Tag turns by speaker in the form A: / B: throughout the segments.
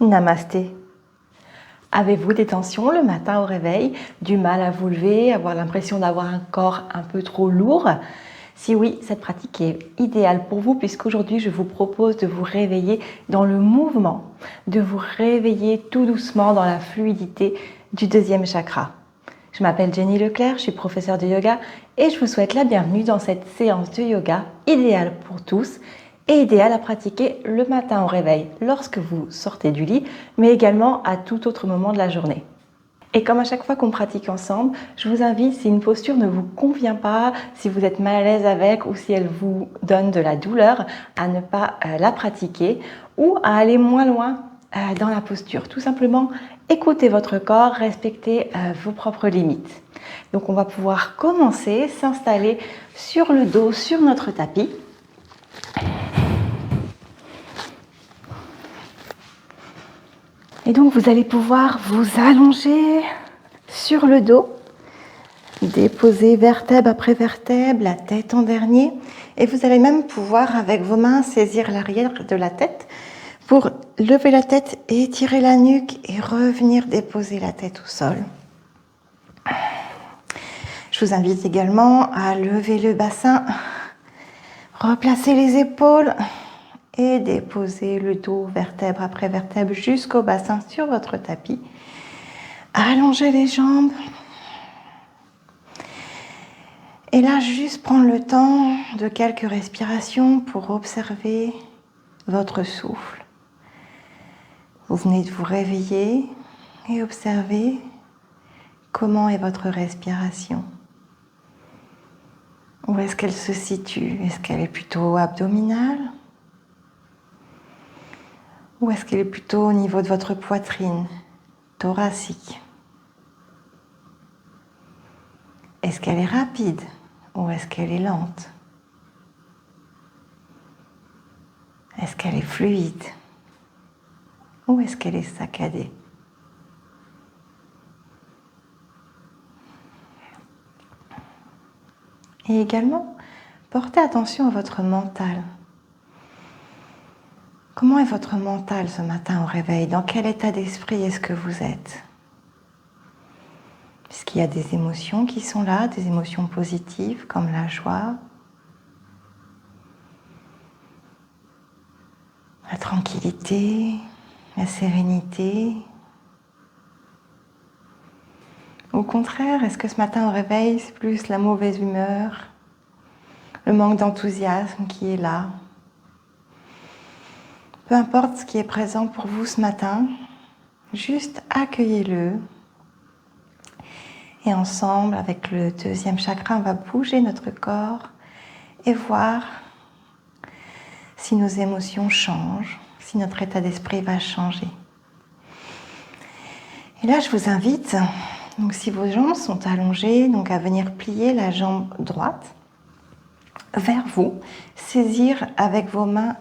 A: Namasté. Avez-vous des tensions le matin au réveil, du mal à vous lever, avoir l'impression d'avoir un corps un peu trop lourd? Si oui, cette pratique est idéale pour vous puisqu'aujourd'hui je vous propose de vous réveiller dans le mouvement, de vous réveiller tout doucement dans la fluidité du deuxième chakra. Je m'appelle Jenny Leclerc, je suis professeure de yoga et je vous souhaite la bienvenue dans cette séance de yoga idéale pour tous et idéale à pratiquer le matin au réveil lorsque vous sortez du lit, mais également à tout autre moment de la journée. Et comme à chaque fois qu'on pratique ensemble, je vous invite, si une posture ne vous convient pas, si vous êtes mal à l'aise avec ou si elle vous donne de la douleur, à ne pas la pratiquer ou à aller moins loin dans la posture. Tout simplement, écoutez votre corps, respectez vos propres limites. Donc on va pouvoir commencer, s'installer sur le dos, sur notre tapis. Et donc vous allez pouvoir vous allonger sur le dos, déposer vertèbre après vertèbre, la tête en dernier. Et vous allez même pouvoir, avec vos mains, saisir l'arrière de la tête pour lever la tête, étirer la nuque et revenir déposer la tête au sol. Je vous invite également à lever le bassin, replacer les épaules et déposer le dos vertèbre après vertèbre jusqu'au bassin sur votre tapis. Allongez les jambes. Et là, juste prendre le temps de quelques respirations pour observer votre souffle. Vous venez de vous réveiller et observez comment est votre respiration. Où est-ce qu'elle se situe? Est-ce qu'elle est plutôt abdominale? Ou est-ce qu'elle est plutôt au niveau de votre poitrine, thoracique? Est-ce qu'elle est rapide ou est-ce qu'elle est lente? Est-ce qu'elle est fluide ou est-ce qu'elle est saccadée? Et également, portez attention à votre mental. Comment est votre mental ce matin au réveil? Dans quel état d'esprit est-ce que vous êtes? Est-ce qu'il y a des émotions qui sont là, des émotions positives comme la joie, la tranquillité, la sérénité? Au contraire, est-ce que ce matin au réveil, c'est plus la mauvaise humeur, le manque d'enthousiasme qui est là? Peu importe ce qui est présent pour vous ce matin, juste accueillez-le. Et ensemble, avec le deuxième chakra, on va bouger notre corps et voir si nos émotions changent, si notre état d'esprit va changer. Et là, je vous invite, donc si vos jambes sont allongées, donc à venir plier la jambe droite vers vous, saisir avec vos mains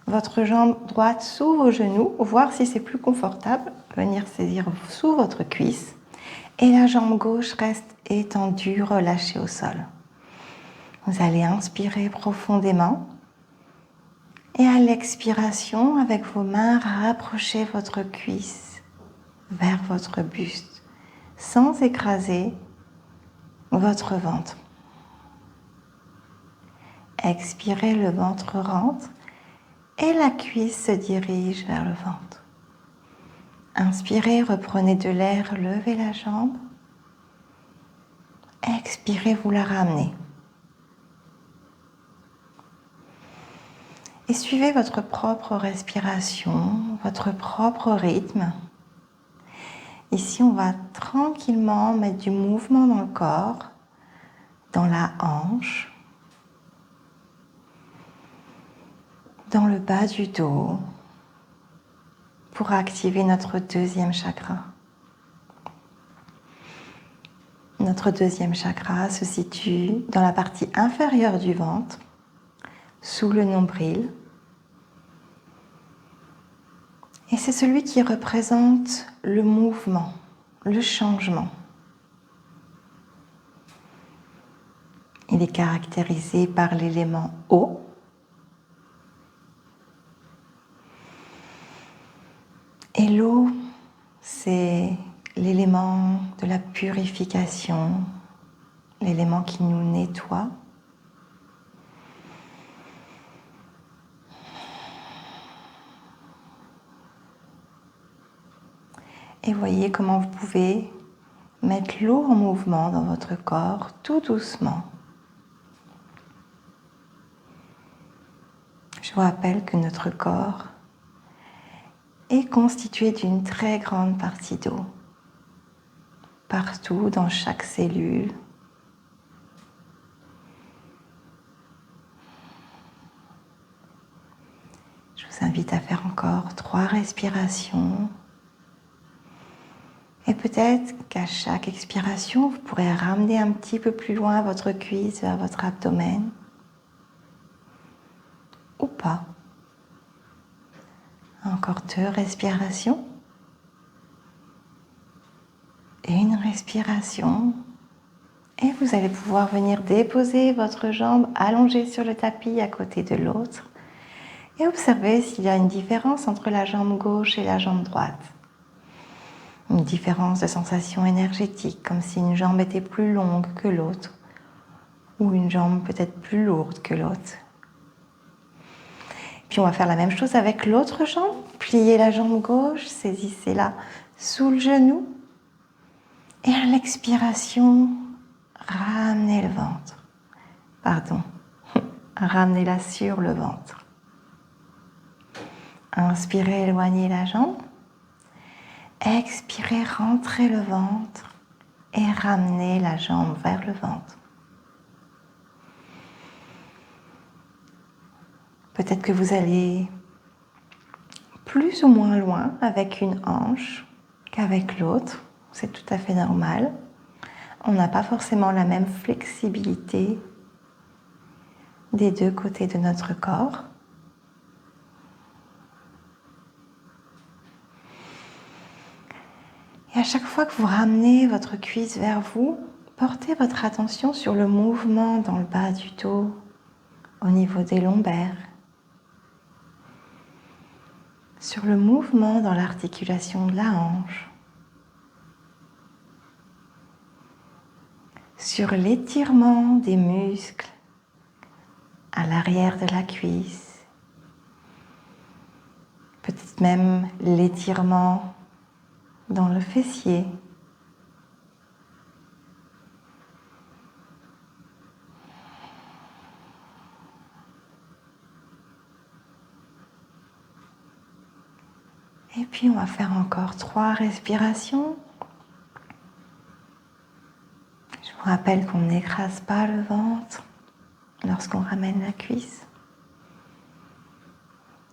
A: votre jambe droite sous vos genoux, voir si c'est plus confortable, venir saisir sous votre cuisse. Et la jambe gauche reste étendue, relâchée au sol. Vous allez inspirer profondément. Et à l'expiration, avec vos mains, rapprochez votre cuisse vers votre buste, sans écraser votre ventre. Expirez, le ventre rentre et la cuisse se dirige vers le ventre. Inspirez, reprenez de l'air, levez la jambe. Expirez, vous la ramenez. Et suivez votre propre respiration, votre propre rythme. Ici, on va tranquillement mettre du mouvement dans le corps, dans la hanche, dans le bas du dos, pour activer notre deuxième chakra. Notre deuxième chakra se situe dans la partie inférieure du ventre, sous le nombril. Et c'est celui qui représente le mouvement, le changement. Il est caractérisé par l'élément eau. Et l'eau, c'est l'élément de la purification, l'élément qui nous nettoie. Et voyez comment vous pouvez mettre l'eau en mouvement dans votre corps tout doucement. Je vous rappelle que notre corps est constitué d'une très grande partie d'eau. Partout, dans chaque cellule. Je vous invite à faire encore 3 respirations. Et peut-être qu'à chaque expiration, vous pourrez ramener un petit peu plus loin votre cuisse vers votre abdomen. Ou pas. Encore 2 respirations. Et une respiration. Et vous allez pouvoir venir déposer votre jambe allongée sur le tapis à côté de l'autre. Et observez s'il y a une différence entre la jambe gauche et la jambe droite. Une différence de sensation énergétique, comme si une jambe était plus longue que l'autre, ou une jambe peut-être plus lourde que l'autre. Puis on va faire la même chose avec l'autre jambe. Pliez la jambe gauche, saisissez-la sous le genou. Et à l'expiration, ramenez le ventre. Ramenez-la sur le ventre. Inspirez, éloignez la jambe. Expirez, rentrez le ventre et ramenez la jambe vers le ventre. Peut-être que vous allez plus ou moins loin avec une hanche qu'avec l'autre. C'est tout à fait normal. On n'a pas forcément la même flexibilité des 2 côtés de notre corps. Et à chaque fois que vous ramenez votre cuisse vers vous, portez votre attention sur le mouvement dans le bas du dos, au niveau des lombaires, sur le mouvement dans l'articulation de la hanche, sur l'étirement des muscles à l'arrière de la cuisse, peut-être même l'étirement dans le fessier. Et puis on va faire encore 3 respirations. Je vous rappelle qu'on n'écrase pas le ventre lorsqu'on ramène la cuisse.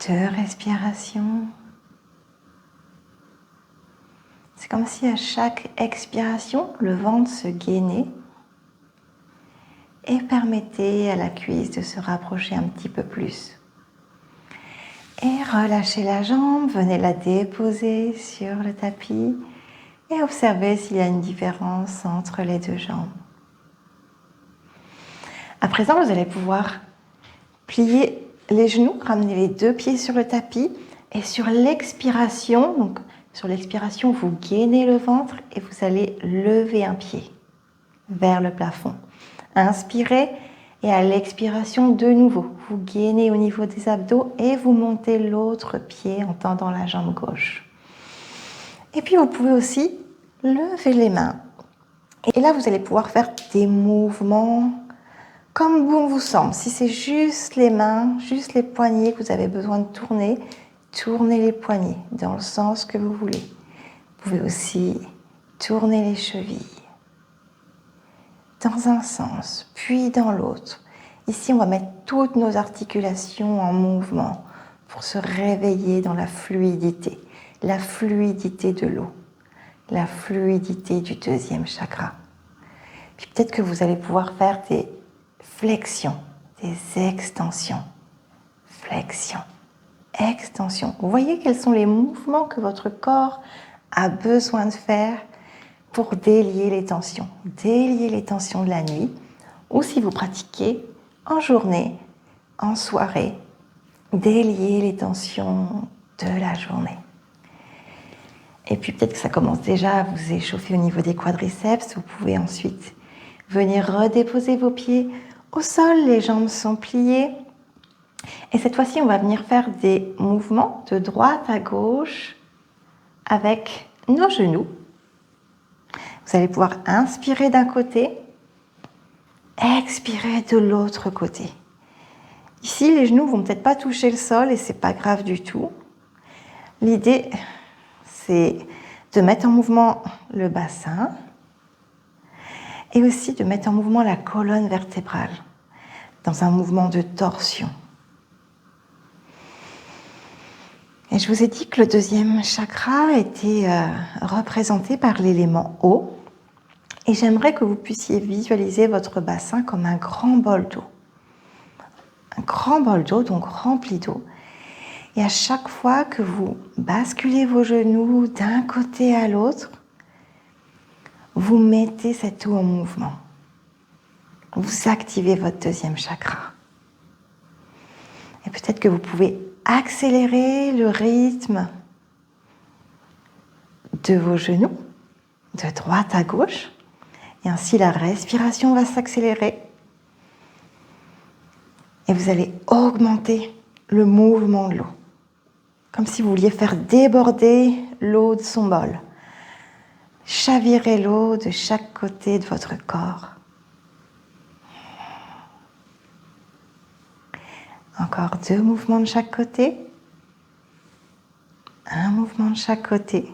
A: 2 respirations. C'est comme si à chaque expiration, le ventre se gainait et permettait à la cuisse de se rapprocher un petit peu plus. Et relâchez la jambe, venez la déposer sur le tapis et observez s'il y a une différence entre les 2 jambes. À présent, vous allez pouvoir plier les genoux, ramener les 2 pieds sur le tapis et sur l'expiration, vous gainez le ventre et vous allez lever un pied vers le plafond. Inspirez et à l'expiration de nouveau, vous gainez au niveau des abdos et vous montez l'autre pied en tendant la jambe gauche. Et puis vous pouvez aussi lever les mains. Et là, vous allez pouvoir faire des mouvements comme bon vous semble. Si c'est juste les mains, juste les poignets que vous avez besoin de tourner, tournez les poignets dans le sens que vous voulez. Vous pouvez aussi tourner les chevilles dans un sens, puis dans l'autre. Ici, on va mettre toutes nos articulations en mouvement pour se réveiller dans la fluidité de l'eau, la fluidité du 2e chakra. Puis peut-être que vous allez pouvoir faire des flexions, des extensions. Flexion, extension. Vous voyez quels sont les mouvements que votre corps a besoin de faire pour délier les tensions de la nuit, ou si vous pratiquez en journée, en soirée, délier les tensions de la journée. Et puis peut-être que ça commence déjà à vous échauffer au niveau des quadriceps. Vous pouvez ensuite venir redéposer vos pieds au sol, les jambes sont pliées. Et cette fois-ci, on va venir faire des mouvements de droite à gauche avec nos genoux. Vous allez pouvoir inspirer d'un côté, expirer de l'autre côté. Ici, les genoux vont peut-être pas toucher le sol et c'est pas grave du tout. L'idée, c'est de mettre en mouvement le bassin et aussi de mettre en mouvement la colonne vertébrale dans un mouvement de torsion. Et je vous ai dit que le deuxième chakra était représenté par l'élément eau. Et j'aimerais que vous puissiez visualiser votre bassin comme un grand bol d'eau. Un grand bol d'eau, donc rempli d'eau. Et à chaque fois que vous basculez vos genoux d'un côté à l'autre, vous mettez cette eau en mouvement. Vous activez votre deuxième chakra. Et peut-être que vous pouvez accélérer le rythme de vos genoux, de droite à gauche. Et ainsi, la respiration va s'accélérer. Et vous allez augmenter le mouvement de l'eau. Comme si vous vouliez faire déborder l'eau de son bol. Chavirer l'eau de chaque côté de votre corps. Encore 2 mouvements de chaque côté. Un mouvement de chaque côté.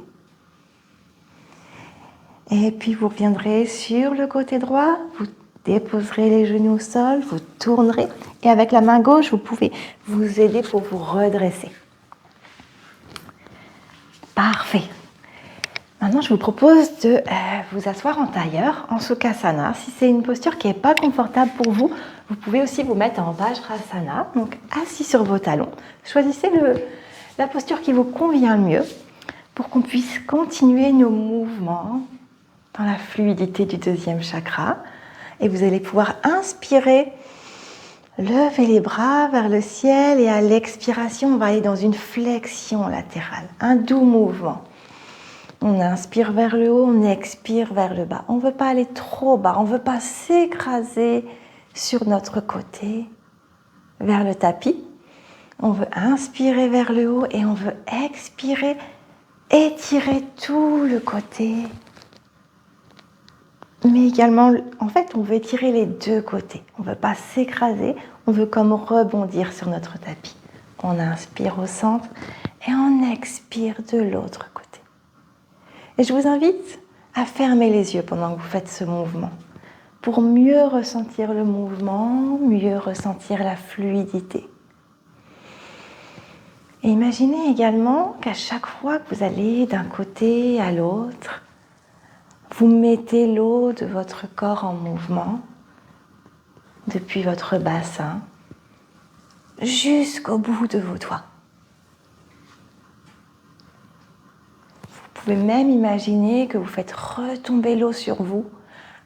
A: Et puis vous reviendrez sur le côté droit, vous déposerez les genoux au sol, vous tournerez. Et avec la main gauche, vous pouvez vous aider pour vous redresser. Parfait. Maintenant, je vous propose de vous asseoir en tailleur, en Sukhasana. Si c'est une posture qui n'est pas confortable pour vous, vous pouvez aussi vous mettre en Vajrasana, donc assis sur vos talons. Choisissez la posture qui vous convient le mieux pour qu'on puisse continuer nos mouvements dans la fluidité du deuxième chakra. Et vous allez pouvoir inspirer, lever les bras vers le ciel et à l'expiration, on va aller dans une flexion latérale, un doux mouvement. On inspire vers le haut, on expire vers le bas. On ne veut pas aller trop bas, on ne veut pas s'écraser sur notre côté vers le tapis. On veut inspirer vers le haut et on veut expirer, étirer tout le côté. Mais également, en fait, on veut étirer les deux côtés. On ne veut pas s'écraser, on veut comme rebondir sur notre tapis. On inspire au centre et on expire de l'autre côté. Et je vous invite à fermer les yeux pendant que vous faites ce mouvement pour mieux ressentir le mouvement, mieux ressentir la fluidité. Et imaginez également qu'à chaque fois que vous allez d'un côté à l'autre, vous mettez l'eau de votre corps en mouvement depuis votre bassin jusqu'au bout de vos doigts. Vous pouvez même imaginer que vous faites retomber l'eau sur vous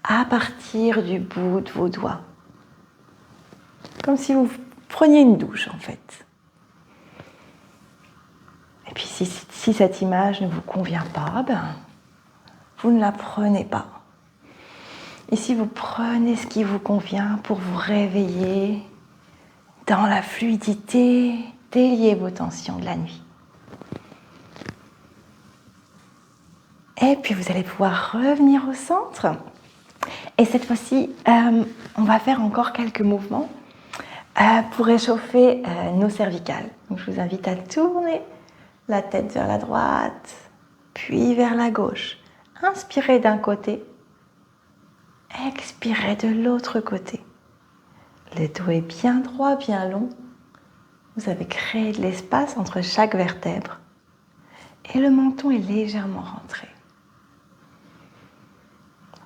A: à partir du bout de vos doigts. Comme si vous preniez une douche en fait. Et puis si cette image ne vous convient pas, vous ne la prenez pas. Ici, vous prenez ce qui vous convient pour vous réveiller dans la fluidité, délier vos tensions de la nuit. Et puis vous allez pouvoir revenir au centre. Et cette fois-ci, on va faire encore quelques mouvements pour réchauffer nos cervicales. Donc, je vous invite à tourner la tête vers la droite, puis vers la gauche. Inspirez d'un côté, expirez de l'autre côté. Le dos est bien droit, bien long. Vous avez créé de l'espace entre chaque vertèbre. Et le menton est légèrement rentré.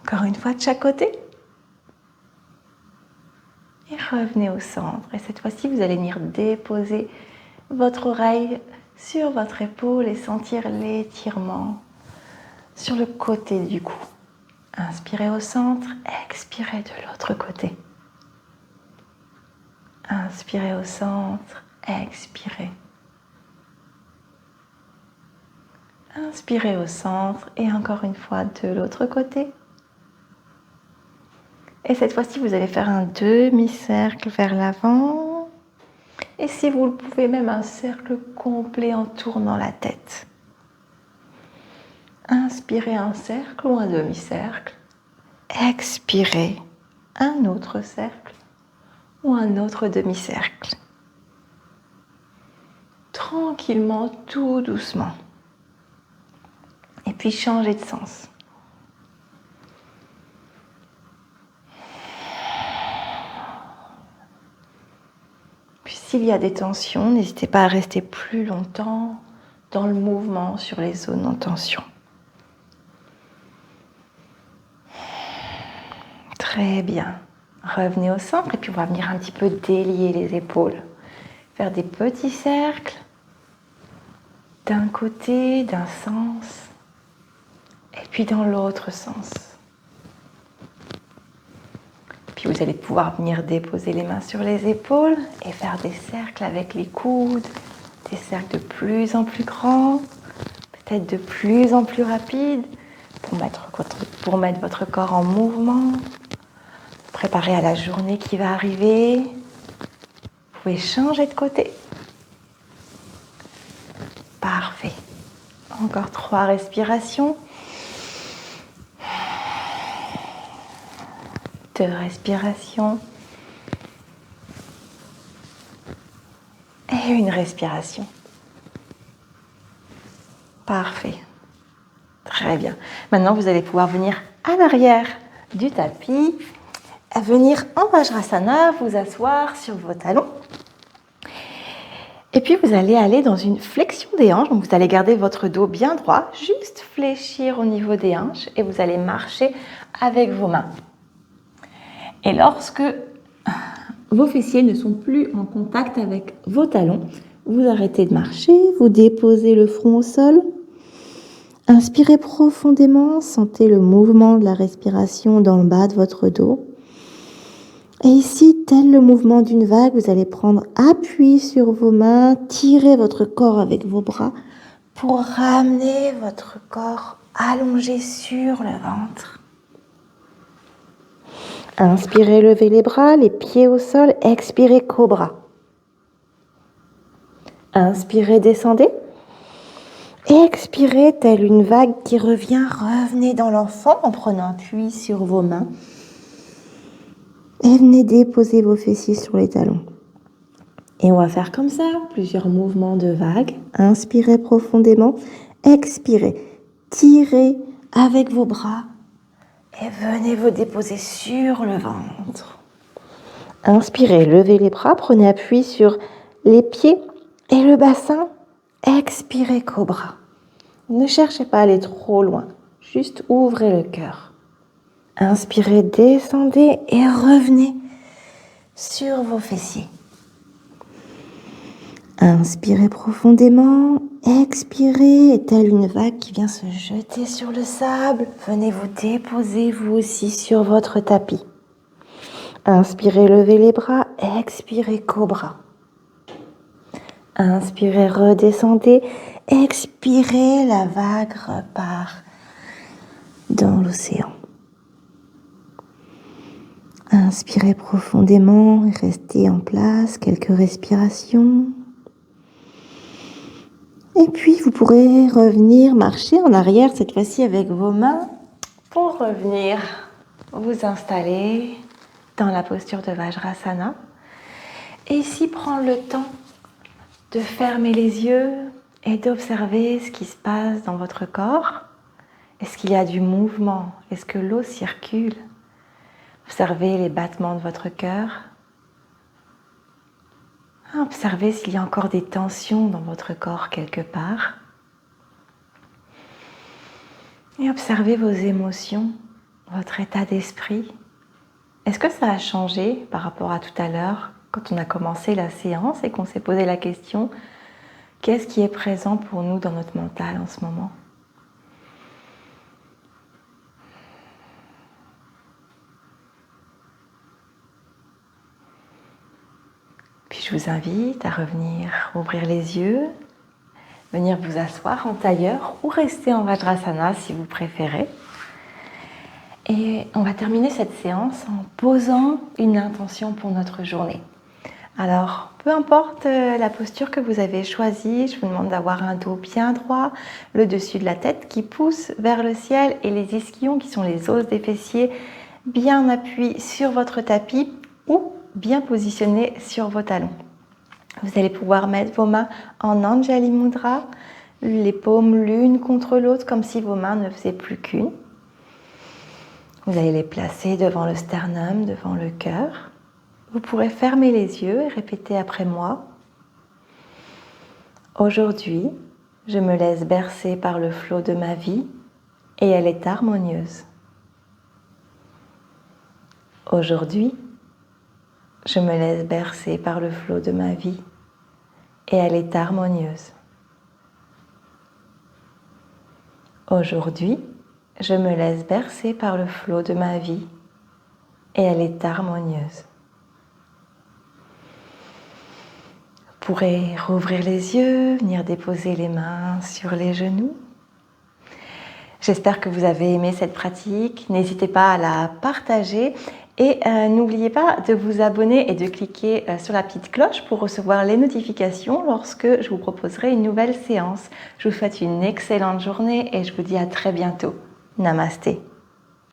A: Encore une fois de chaque côté. Et revenez au centre. Et cette fois-ci, vous allez venir déposer votre oreille sur votre épaule et sentir l'étirement sur le côté du cou. Inspirez au centre, expirez de l'autre côté. Inspirez au centre, expirez. Inspirez au centre et encore une fois de l'autre côté. Et cette fois-ci, vous allez faire un demi-cercle vers l'avant. Et si vous le pouvez, même un cercle complet en tournant la tête. Inspirez un cercle ou un demi-cercle. Expirez un autre cercle ou un autre demi-cercle. Tranquillement, tout doucement. Et puis changez de sens. Puis s'il y a des tensions, n'hésitez pas à rester plus longtemps dans le mouvement sur les zones en tension. Très bien. Revenez au centre et puis on va venir un petit peu délier les épaules. Faire des petits cercles d'un côté, d'un sens, et puis dans l'autre sens. Puis vous allez pouvoir venir déposer les mains sur les épaules et faire des cercles avec les coudes, des cercles de plus en plus grands, peut-être de plus en plus rapides, pour mettre votre corps en mouvement, préparer à la journée qui va arriver. Vous pouvez changer de côté. Parfait. Encore 3 respirations. 2 respirations. Et 1 respiration. Parfait. Très bien. Maintenant, vous allez pouvoir venir à l'arrière du tapis, venir en Vajrasana, vous asseoir sur vos talons. Et puis, vous allez aller dans une flexion des hanches. Donc, vous allez garder votre dos bien droit, juste fléchir au niveau des hanches et vous allez marcher avec vos mains. Et lorsque vos fessiers ne sont plus en contact avec vos talons, vous arrêtez de marcher, vous déposez le front au sol. Inspirez profondément, sentez le mouvement de la respiration dans le bas de votre dos. Et ici, tel le mouvement d'une vague, vous allez prendre appui sur vos mains, tirer votre corps avec vos bras pour ramener votre corps allongé sur le ventre. Inspirez, levez les bras, les pieds au sol, expirez, cobra. Inspirez, descendez. Expirez, telle une vague qui revient, revenez dans l'enfant en prenant appui sur vos mains. Et venez déposer vos fessiers sur les talons. Et on va faire comme ça, plusieurs mouvements de vagues. Inspirez profondément, expirez, tirez avec vos bras et venez vous déposer sur le ventre. Inspirez, levez les bras, prenez appui sur les pieds et le bassin. Expirez, cobra. Ne cherchez pas à aller trop loin, juste ouvrez le cœur. Inspirez, descendez et revenez sur vos fessiers. Inspirez profondément, expirez, et telle une vague qui vient se jeter sur le sable, venez vous déposer vous aussi sur votre tapis. Inspirez, levez les bras, expirez, cobra. Inspirez, redescendez, expirez, la vague repart dans l'océan. Inspirez profondément et restez en place, quelques respirations. Et puis, vous pourrez revenir marcher en arrière, cette fois-ci avec vos mains, pour revenir vous installer dans la posture de Vajrasana. Et ici, prendre le temps de fermer les yeux et d'observer ce qui se passe dans votre corps. Est-ce qu'il y a du mouvement? Est-ce que l'eau circule? Observez les battements de votre cœur. Observez s'il y a encore des tensions dans votre corps quelque part. Et observez vos émotions, votre état d'esprit. Est-ce que ça a changé par rapport à tout à l'heure, quand on a commencé la séance et qu'on s'est posé la question, qu'est-ce qui est présent pour nous dans notre mental en ce moment ? Puis je vous invite à revenir ouvrir les yeux, venir vous asseoir en tailleur ou rester en Vajrasana si vous préférez. Et on va terminer cette séance en posant une intention pour notre journée. Alors, peu importe la posture que vous avez choisie, je vous demande d'avoir un dos bien droit, le dessus de la tête qui pousse vers le ciel et les ischions, qui sont les os des fessiers, bien appuyés sur votre tapis ou bien positionnés sur vos talons. Vous allez pouvoir mettre vos mains en Anjali Mudra, les paumes l'une contre l'autre, comme si vos mains ne faisaient plus qu'une. Vous allez les placer devant le sternum, devant le cœur. Vous pourrez fermer les yeux et répéter après moi. Aujourd'hui, je me laisse bercer par le flot de ma vie et elle est harmonieuse. Aujourd'hui, je me laisse bercer par le flot de ma vie et elle est harmonieuse. Aujourd'hui, je me laisse bercer par le flot de ma vie et elle est harmonieuse. Vous pourrez rouvrir les yeux, venir déposer les mains sur les genoux. J'espère que vous avez aimé cette pratique. N'hésitez pas à la partager et n'oubliez pas de vous abonner et de cliquer sur la petite cloche pour recevoir les notifications lorsque je vous proposerai une nouvelle séance. Je vous souhaite une excellente journée et je vous dis à très bientôt. Namasté.